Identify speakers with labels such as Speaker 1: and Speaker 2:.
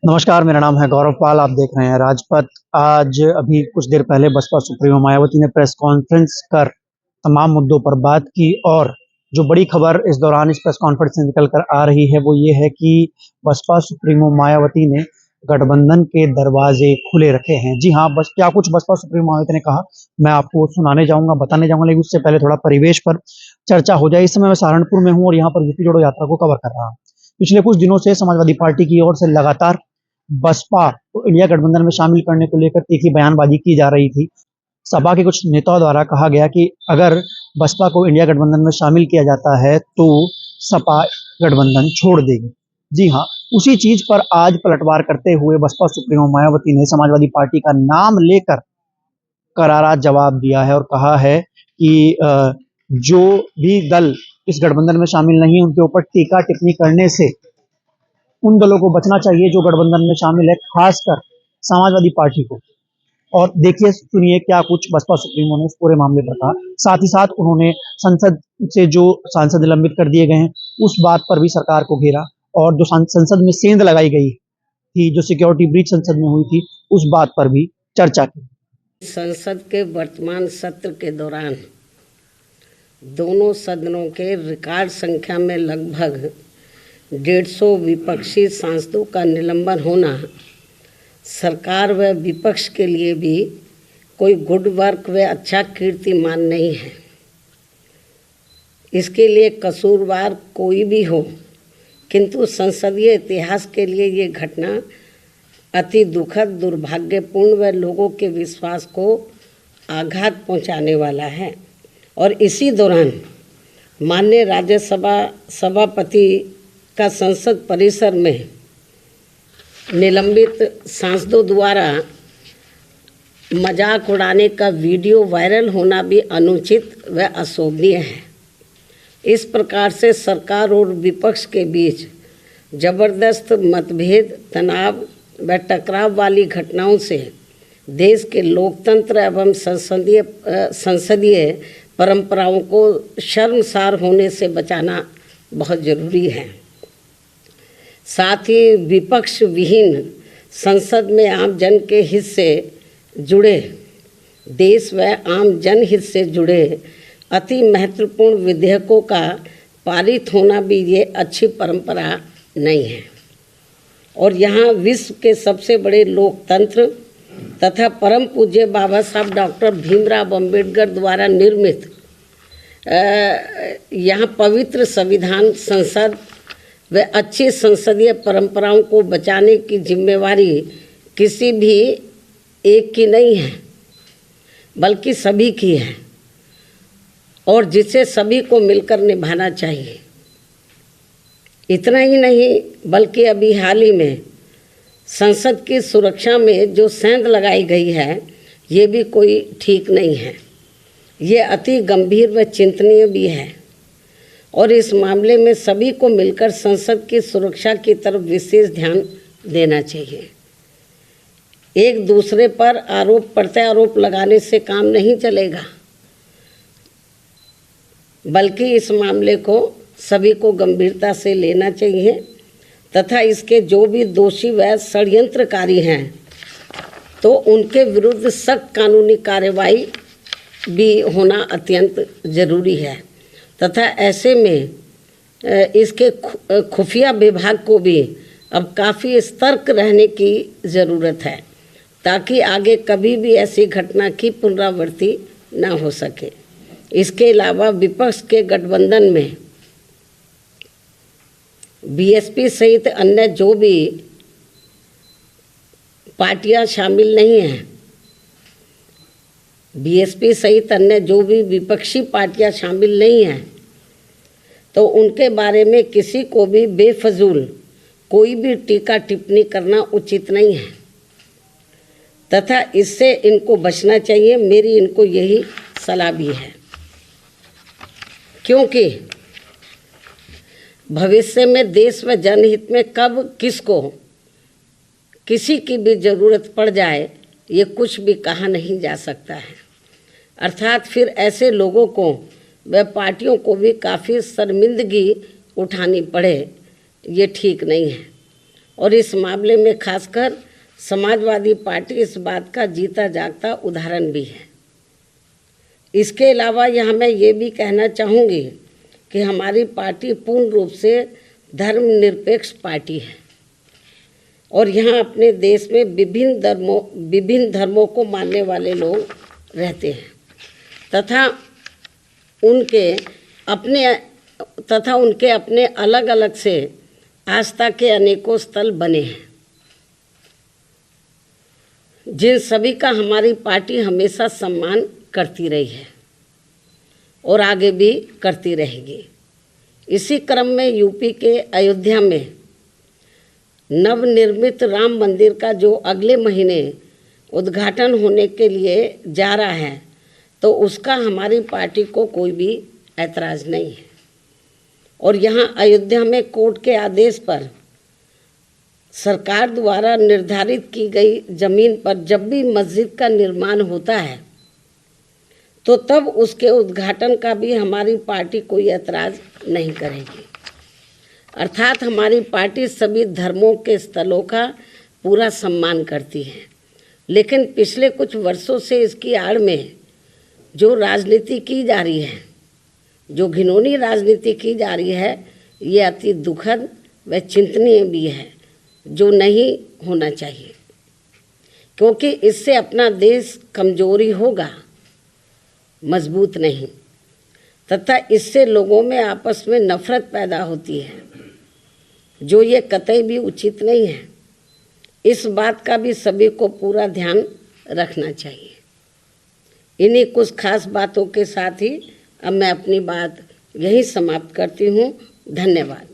Speaker 1: नमस्कार, मेरा नाम है गौरव पाल। आप देख रहे हैं राजपथ। आज अभी कुछ देर पहले बसपा सुप्रीमो मायावती ने प्रेस कॉन्फ्रेंस कर तमाम मुद्दों पर बात की और जो बड़ी खबर इस दौरान इस प्रेस कॉन्फ्रेंस से निकल कर आ रही है वो ये है कि बसपा सुप्रीमो मायावती ने गठबंधन के दरवाजे खुले रखे हैं। जी हाँ, बस क्या कुछ बसपा सुप्रीमो मायावती ने कहा मैं आपको सुनाने जाऊंगा, बताने जाऊंगा, लेकिन उससे पहले थोड़ा परिवेश पर चर्चा हो जाए। इस समय मैं सहारनपुर में हूँ और यहाँ पर यूपी जोड़ो यात्रा को कवर कर रहा हूँ। पिछले कुछ दिनों से समाजवादी पार्टी की ओर से लगातार बसपा को इंडिया गठबंधन में शामिल करने को लेकर तीखी बयानबाजी की जा रही थी। सपा के कुछ नेताओं द्वारा कहा गया कि अगर बसपा को इंडिया गठबंधन में शामिल किया जाता है तो सपा गठबंधन छोड़ देगी। जी हाँ, उसी चीज पर आज पलटवार करते हुए बसपा सुप्रीमो मायावती ने समाजवादी पार्टी का नाम लेकर करारा जवाब दिया है और कहा है कि जो भी दल इस गठबंधन में शामिल नहीं उनके ऊपर टीका टिप्पणी करने से उन दलों को बचना चाहिए जो गठबंधन में शामिल है, खासकर समाजवादी पार्टी को। और देखिए, सुनिए क्या कुछ बसपा सुप्रीमो ने इस पूरे मामले पर कहा। साथ ही साथ उन्होंने संसद से जो सांसद निलंबित कर दिए गए हैं उस बात पर भी सरकार को घेरा और जो संसद में सेंध लगाई गई थी, जो सिक्योरिटी ब्रीच संसद में हुई थी, उस बात पर भी चर्चा की।
Speaker 2: संसद के वर्तमान सत्र के दौरान दोनों सदनों के रिकॉर्ड संख्या में लगभग 150 विपक्षी सांसदों का निलंबन होना सरकार व विपक्ष के लिए भी कोई गुड वर्क व अच्छा कीर्तिमान नहीं है। इसके लिए कसूरवार कोई भी हो, किंतु संसदीय इतिहास के लिए ये घटना अति दुखद, दुर्भाग्यपूर्ण व लोगों के विश्वास को आघात पहुंचाने वाला है। और इसी दौरान माननीय राज्यसभा सभापति का संसद परिसर में निलंबित सांसदों द्वारा मजाक उड़ाने का वीडियो वायरल होना भी अनुचित व अशोभनीय है। इस प्रकार से सरकार और विपक्ष के बीच जबरदस्त मतभेद, तनाव व टकराव वाली घटनाओं से देश के लोकतंत्र एवं संसदीय परंपराओं को शर्मसार होने से बचाना बहुत जरूरी है। साथ ही विपक्ष विहीन संसद में आम जन के हित से जुड़े, देश व आम जन हित से जुड़े अति महत्वपूर्ण विधेयकों का पारित होना भी ये अच्छी परंपरा नहीं है। और यहाँ विश्व के सबसे बड़े लोकतंत्र तथा परम पूज्य बाबा साहब डॉक्टर भीमराव अंबेडकर द्वारा निर्मित यहाँ पवित्र संविधान, संसद व अच्छी संसदीय परंपराओं को बचाने की जिम्मेवारी किसी भी एक की नहीं है, बल्कि सभी की है और जिसे सभी को मिलकर निभाना चाहिए। इतना ही नहीं, बल्कि अभी हाल ही में संसद की सुरक्षा में जो सेंध लगाई गई है ये भी कोई ठीक नहीं है। ये अति गंभीर व चिंतनीय भी है और इस मामले में सभी को मिलकर संसद की सुरक्षा की तरफ विशेष ध्यान देना चाहिए। एक दूसरे पर आरोप प्रत्यारोप लगाने से काम नहीं चलेगा, बल्कि इस मामले को सभी को गंभीरता से लेना चाहिए तथा इसके जो भी दोषी व षड्यंत्रकारी हैं तो उनके विरुद्ध सख्त कानूनी कार्रवाई भी होना अत्यंत जरूरी है तथा ऐसे में इसके खुफिया विभाग को भी अब काफ़ी सतर्क रहने की ज़रूरत है ताकि आगे कभी भी ऐसी घटना की पुनरावृत्ति न हो सके। इसके अलावा विपक्ष के गठबंधन में बीएसपी सहित अन्य जो भी पार्टियां शामिल नहीं हैं, बीएसपी सहित अन्य जो भी विपक्षी पार्टियां शामिल नहीं हैं, तो उनके बारे में किसी को भी बेफजूल कोई भी टीका टिप्पणी करना उचित नहीं है तथा इससे इनको बचना चाहिए। मेरी इनको यही सलाह भी है, क्योंकि भविष्य में देश व जनहित में कब किसको किसी की भी ज़रूरत पड़ जाए ये कुछ भी कहा नहीं जा सकता है। अर्थात फिर ऐसे लोगों को व पार्टियों को भी काफ़ी शर्मिंदगी उठानी पड़े, ये ठीक नहीं है। और इस मामले में खासकर समाजवादी पार्टी इस बात का जीता जागता उदाहरण भी है। इसके अलावा यहाँ मैं ये भी कहना चाहूँगी कि हमारी पार्टी पूर्ण रूप से धर्मनिरपेक्ष पार्टी है और यहाँ अपने देश में विभिन्न धर्मों को मानने वाले लोग रहते हैं तथा उनके अपने अलग अलग से आस्था के अनेकों स्थल बने हैं, जिन सभी का हमारी पार्टी हमेशा सम्मान करती रही है और आगे भी करती रहेगी। इसी क्रम में यूपी के अयोध्या में नवनिर्मित राम मंदिर का जो अगले महीने उद्घाटन होने के लिए जा रहा है, तो उसका हमारी पार्टी को कोई भी ऐतराज़ नहीं है और यहाँ अयोध्या में कोर्ट के आदेश पर सरकार द्वारा निर्धारित की गई जमीन पर जब भी मस्जिद का निर्माण होता है तो तब उसके उद्घाटन का भी हमारी पार्टी कोई ऐतराज़ नहीं करेगी। अर्थात हमारी पार्टी सभी धर्मों के स्थलों का पूरा सम्मान करती है, लेकिन पिछले कुछ वर्षों से इसकी आड़ में जो राजनीति की जा रही है, जो घिनौनी राजनीति की जा रही है, ये अति दुखद व चिंतनीय भी है, जो नहीं होना चाहिए, क्योंकि इससे अपना देश कमजोरी होगा, मजबूत नहीं, तथा इससे लोगों में आपस में नफरत पैदा होती है, जो ये कतई भी उचित नहीं है। इस बात का भी सभी को पूरा ध्यान रखना चाहिए। इन्हीं कुछ खास बातों के साथ ही अब मैं अपनी बात यहीं समाप्त करती हूँ। धन्यवाद।